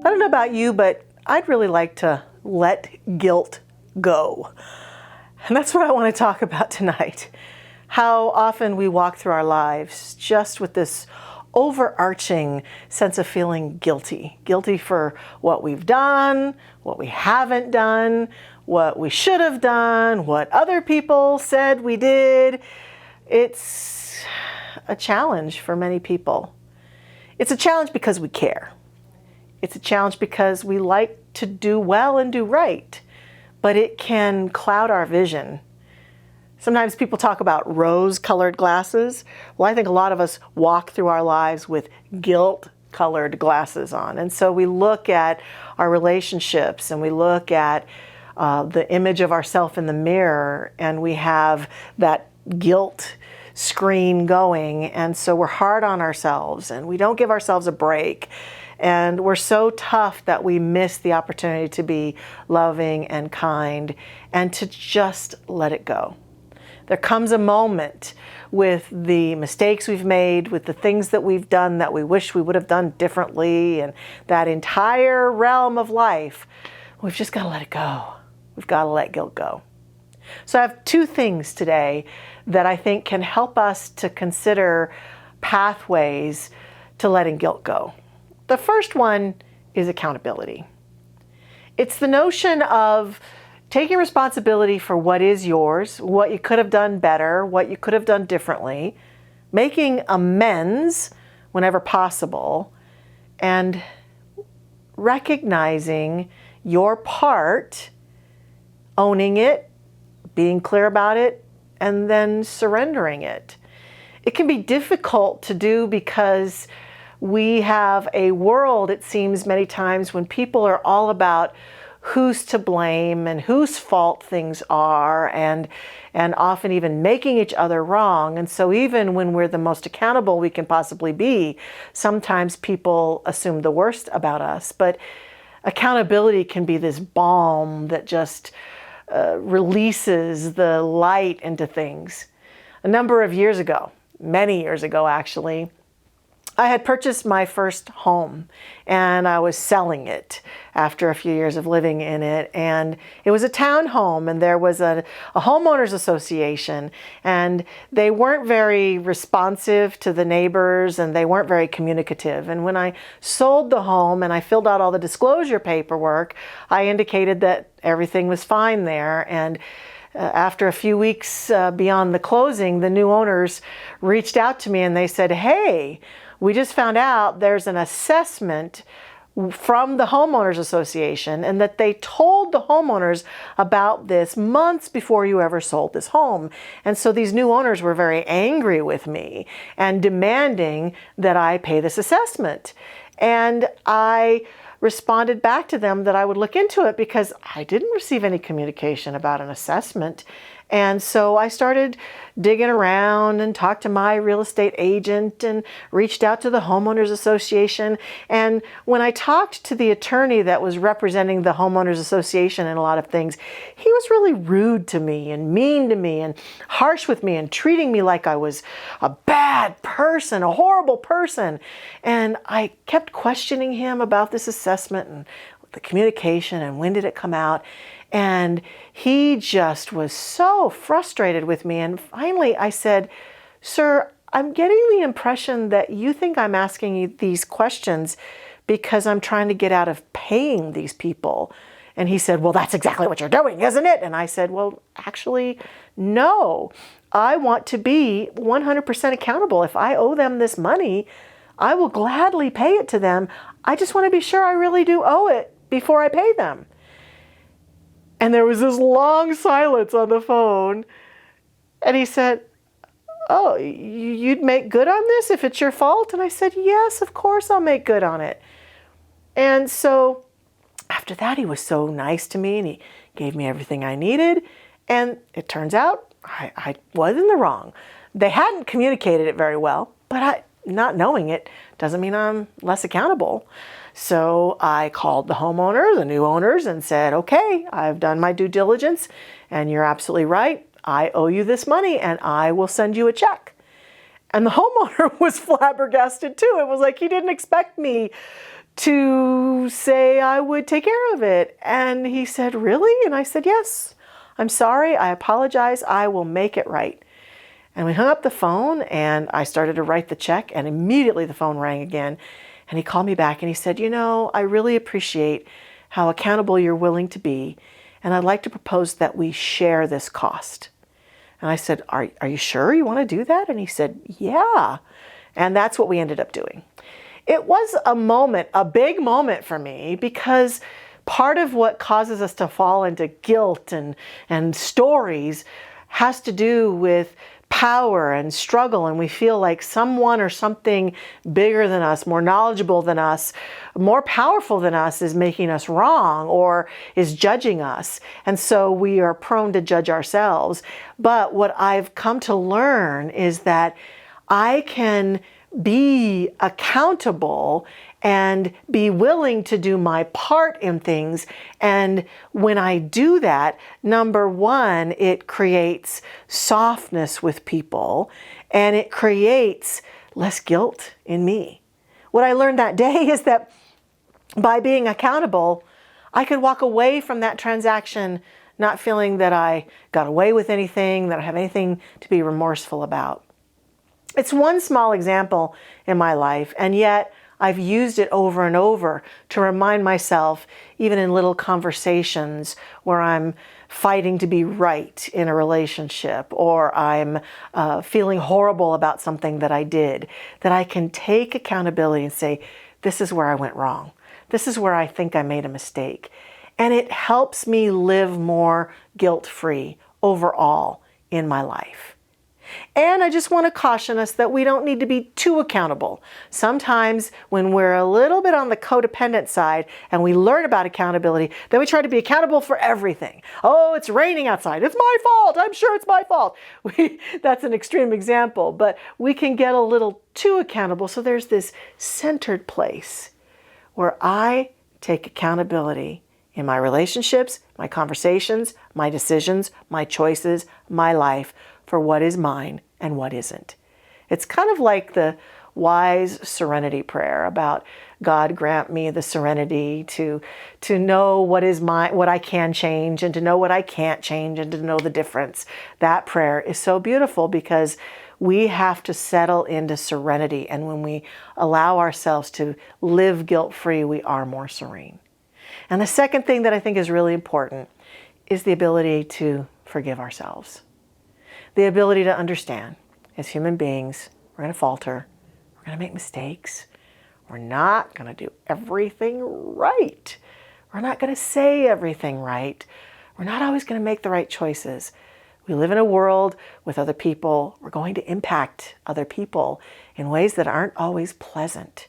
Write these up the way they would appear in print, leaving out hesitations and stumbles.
I don't know about you, but I'd really like to let guilt go. And that's what I want to talk about tonight. How often we walk through our lives just with this overarching sense of feeling guilty. Guilty for what we've done, what we haven't done, what we should have done, what other people said we did. It's a challenge for many people. It's a challenge because we care. It's a challenge because we like to do well and do right, but it can cloud our vision. Sometimes people talk about rose-colored glasses. Well, I think a lot of us walk through our lives with guilt-colored glasses on. And so we look at our relationships and we look at the image of ourselves in the mirror, and we have that guilt screen going. And so we're hard on ourselves and we don't give ourselves a break. And we're so tough that we miss the opportunity to be loving and kind and to just let it go. There comes a moment with the mistakes we've made, with the things that we've done that we wish we would have done differently, and that entire realm of life, we've just got to let it go. We've got to let guilt go. So I have two things today that I think can help us to consider pathways to letting guilt go. The first one is accountability. It's the notion of taking responsibility for what is yours, what you could have done better, what you could have done differently, making amends whenever possible, and recognizing your part, owning it, being clear about it, and then surrendering it. It can be difficult to do because we have a world, it seems many times, when people are all about who's to blame and whose fault things are, and often even making each other wrong. And so even when we're the most accountable we can possibly be, sometimes people assume the worst about us. But accountability can be this balm that just releases the light into things. A number of years ago, many years ago actually, I had purchased my first home and I was selling it after a few years of living in it. And it was a townhome, and there was a homeowners association, and they weren't very responsive to the neighbors and they weren't very communicative. And when I sold the home and I filled out all the disclosure paperwork, I indicated that everything was fine there. And after a few weeks beyond the closing, the new owners reached out to me and they said, "Hey, we just found out there's an assessment from the homeowners association, and that they told the homeowners about this months before you ever sold this home." And so these new owners were very angry with me and demanding that I pay this assessment. And I responded back to them that I would look into it because I didn't receive any communication about an assessment. And so I started digging around and talked to my real estate agent and reached out to the homeowners association. And when I talked to the attorney that was representing the homeowners association in a lot of things, he was really rude to me and mean to me and harsh with me and treating me like I was a bad person, a horrible person. And I kept questioning him about this assessment and the communication and when did it come out. And he just was so frustrated with me. And finally I said, "Sir, I'm getting the impression that you think I'm asking you these questions because I'm trying to get out of paying these people." And he said, "Well, that's exactly what you're doing, isn't it?" And I said, "Well, actually, no. I want to be 100% accountable. If I owe them this money, I will gladly pay it to them. I just want to be sure I really do owe it before I pay them." And there was this long silence on the phone. And he said, "Oh, you'd make good on this if it's your fault?" And I said, "Yes, of course I'll make good on it." And so after that, he was so nice to me and he gave me everything I needed. And it turns out I was in the wrong. They hadn't communicated it very well, but not knowing it doesn't mean I'm less accountable. So I called the homeowner, the new owners, and said, "Okay, I've done my due diligence and you're absolutely right. I owe you this money and I will send you a check." And the homeowner was flabbergasted too. It was like he didn't expect me to say I would take care of it. And he said, really? And I said, yes, I'm sorry. I apologize. I will make it right. And we hung up the phone and I started to write the check, and immediately the phone rang again. And he called me back and he said, you know, I really appreciate how accountable you're willing to be. And I'd like to propose that we share this cost. And I said, are you sure you want to do that? And he said, yeah. And that's what we ended up doing. It was a moment, a big moment for me, because part of what causes us to fall into guilt and stories has to do with power and struggle, and we feel like someone or something bigger than us, more knowledgeable than us, more powerful than us is making us wrong or is judging us. And so we are prone to judge ourselves. But what I've come to learn is that I can be accountable and be willing to do my part in things. And when I do that, number one, it creates softness with people, and it creates less guilt in me. What I learned that day is that by being accountable, I could walk away from that transaction not feeling that I got away with anything, that I have anything to be remorseful about. It's one small example in my life, and yet I've used it over and over to remind myself, even in little conversations where I'm fighting to be right in a relationship, or I'm feeling horrible about something that I did, that I can take accountability and say, this is where I went wrong. This is where I think I made a mistake. And it helps me live more guilt-free overall in my life. And I just want to caution us that we don't need to be too accountable. Sometimes when we're a little bit on the codependent side and we learn about accountability, then we try to be accountable for everything. Oh, it's raining outside. It's my fault. I'm sure it's my fault. That's an extreme example, but we can get a little too accountable. So there's this centered place where I take accountability in my relationships, my conversations, my decisions, my choices, my life, for what is mine and what isn't. It's kind of like the wise serenity prayer about God grant me the serenity to know what is mine, what I can change, and to know what I can't change, and to know the difference. That prayer is so beautiful because we have to settle into serenity. And when we allow ourselves to live guilt-free, we are more serene. And the second thing that I think is really important is the ability to forgive ourselves. The ability to understand, as human beings, we're going to falter, we're going to make mistakes, we're not going to do everything right, we're not going to say everything right, we're not always going to make the right choices. We live in a world with other people, we're going to impact other people in ways that aren't always pleasant.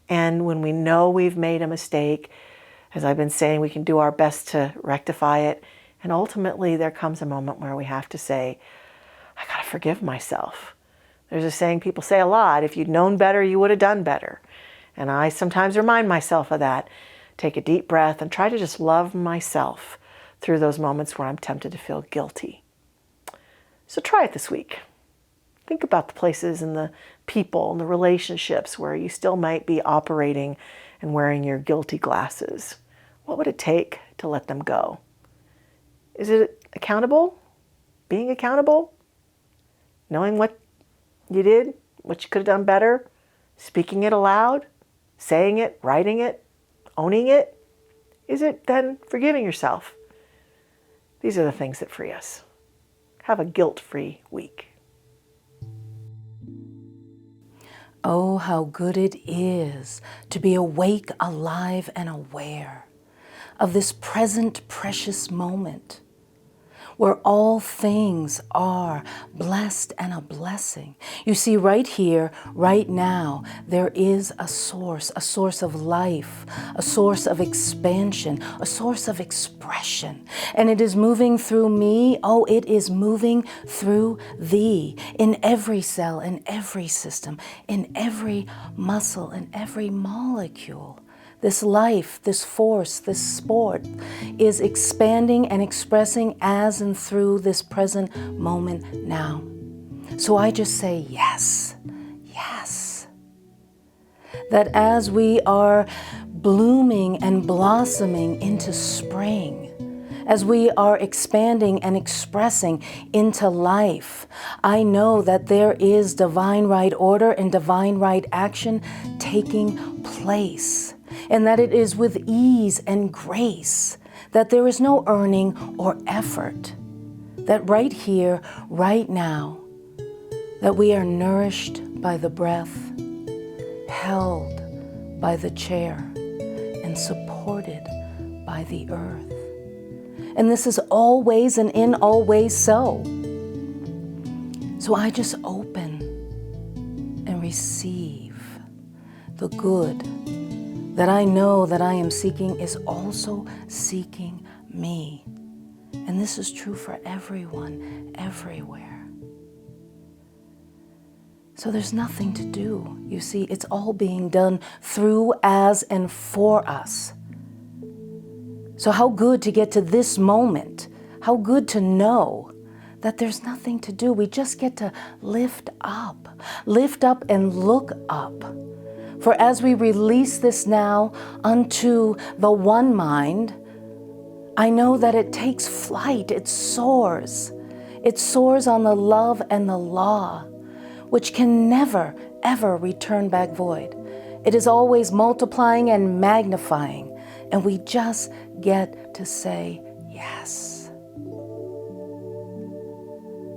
And when we know we've made a mistake, as I've been saying, we can do our best to rectify it, and ultimately there comes a moment where we have to say, I gotta forgive myself. There's a saying people say a lot, if you'd known better, you would have done better. And I sometimes remind myself of that. Take a deep breath and try to just love myself through those moments where I'm tempted to feel guilty. So try it this week. Think about the places and the people and the relationships where you still might be operating and wearing your guilty glasses. What would it take to let them go? Is it accountable? Being accountable? Knowing what you did, what you could have done better, speaking it aloud, saying it, writing it, owning it? Is it then forgiving yourself? These are the things that free us. Have a guilt-free week. Oh, how good it is to be awake, alive, and aware of this present precious moment, where all things are blessed and a blessing. You see, right here, right now, there is a source of life, a source of expansion, a source of expression. And it is moving through me. Oh, it is moving through thee, in every cell, in every system, in every muscle, in every molecule. This life, this force, this sport is expanding and expressing as and through this present moment now. So I just say yes, yes. that as we are blooming and blossoming into spring, as we are expanding and expressing into life, I know that there is divine right order and divine right action taking place, and that it is with ease and grace, that there is no earning or effort, that right here, right now, that we are nourished by the breath, held by the chair, and supported by the earth. And this is always and in all ways so. So I just open and receive the good that I know that I am seeking is also seeking me. And this is true for everyone, everywhere. So there's nothing to do. You see, it's all being done through, as, and for us. So how good to get to this moment. How good to know that there's nothing to do. We just get to lift up and look up. For as we release this now unto the one mind, I know that it takes flight, it soars. It soars on the love and the law, which can never, ever return back void. It is always multiplying and magnifying, and we just get to say yes.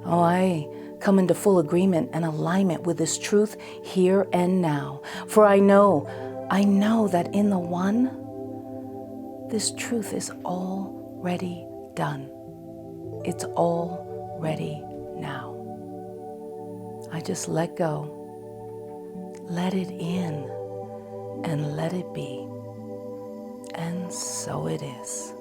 Oh, I come into full agreement and alignment with this truth here and now. For I know that in the one, this truth is already done. It's already now. I just let go, let it in, and let it be. And so it is.